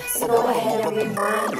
So go ahead and rewind.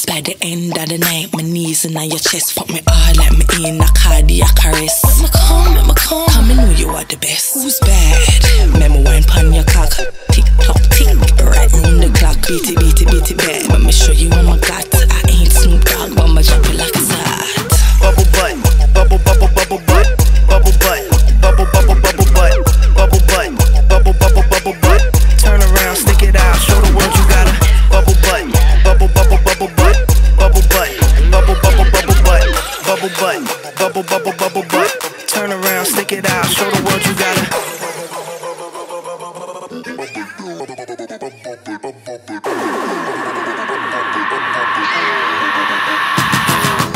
By the end of the night, my knees in your chest. Fuck me all like me in a cardiac arrest. Let me come, come and know you are the best. Who's bad? Remember wine pon your cock. Tick tock tick, right round the clock. Beat it bad. Let me show you what my got. I ain't Snoop Dogg, but I'ma drop it like a sad. Bubble butt, bubble bubble bubble butt, bubble butt, bubble bubble bubble butt, bubble butt, bubble bubble bubble butt. Turn around, stick it out, show the world you got a bubble butt, bubble bubble bubble butt. Bubble butt, bubble bubble bubble butt, bubble butt, bubble bubble bubble butt. Turn around, stick it out, show the world you got it.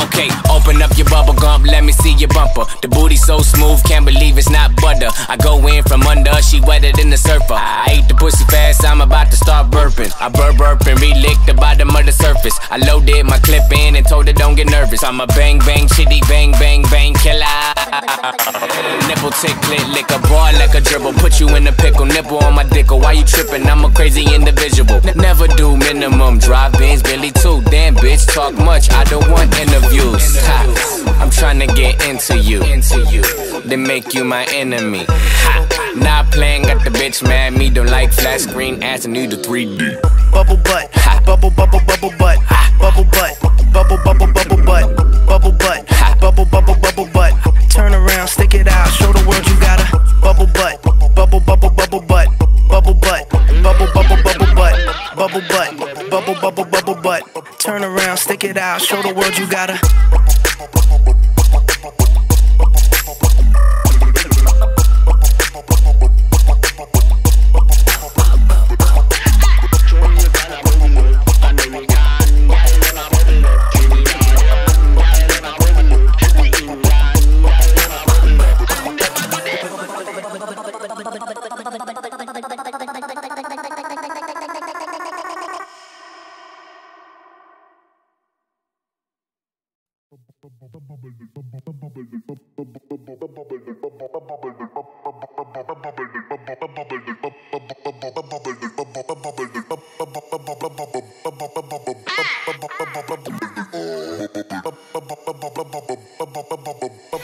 Okay, open up your bubble gum, let me see your bumper. The booty so smooth, can't believe it's not butter. I go in from under, she wetter than the surfer. I ate the pussy fast, I'm about to start burping. I burp and re-lick the bottom of the surface. I loaded my clip in and told her don't get nervous. I'm a bang bang chitty bang bang bang killer. Nipple tick clit, lick a ball like a dribble. Put you in a pickle, nipple on my dickle. Why you tripping? I'm a crazy individual. Never do minimum, drive-ins, Billy too. Damn bitch, talk much, I don't want interviews. Ha, I'm trying to get into you, then make you my enemy. Ha, not playing, got the bitch mad. Me don't like flat screen ass and need a 3D. Bubble butt, ha, bubble bubble bubble butt, ha, bubble butt, bubble bubble bubble butt, bubble butt, ha, bubble bubble bubble butt. Turn around, stick it out, show the world you got a bubble butt, bubble bubble bubble butt, bubble butt, bubble bubble bubble butt, bubble butt, bubble bubble bubble butt. Turn around, stick it out, show the world you got a.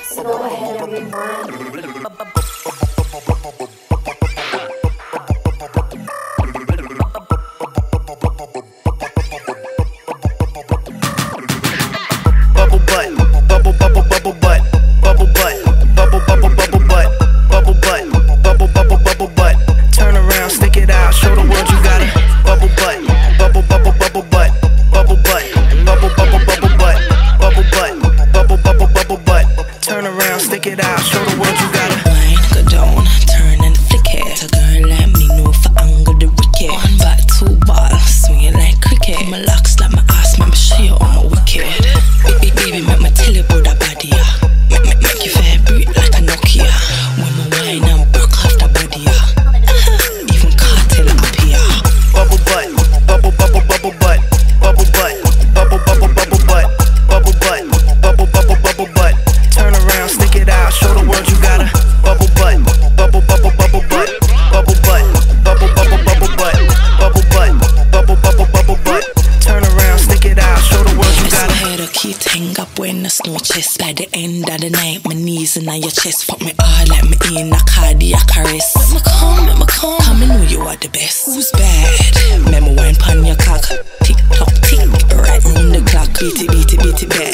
So go ahead and rewind. Bubble butt, bubble bubble bubble butt, bubble butt, bubble bubble bubble butt, bubble butt, bubble bubble bubble butt. Turn around, stick it out, show the world you got it. Bubble butt, bubble bubble bubble butt, bubble end of the night, my knees in your chest. Fuck me all like me in a cardiac arrest. Make me come. Come and know you are the best. Who's bad? Memo wine pan your cock. Tick tock tick, right round the clock. Beat it, beat it, beat it back.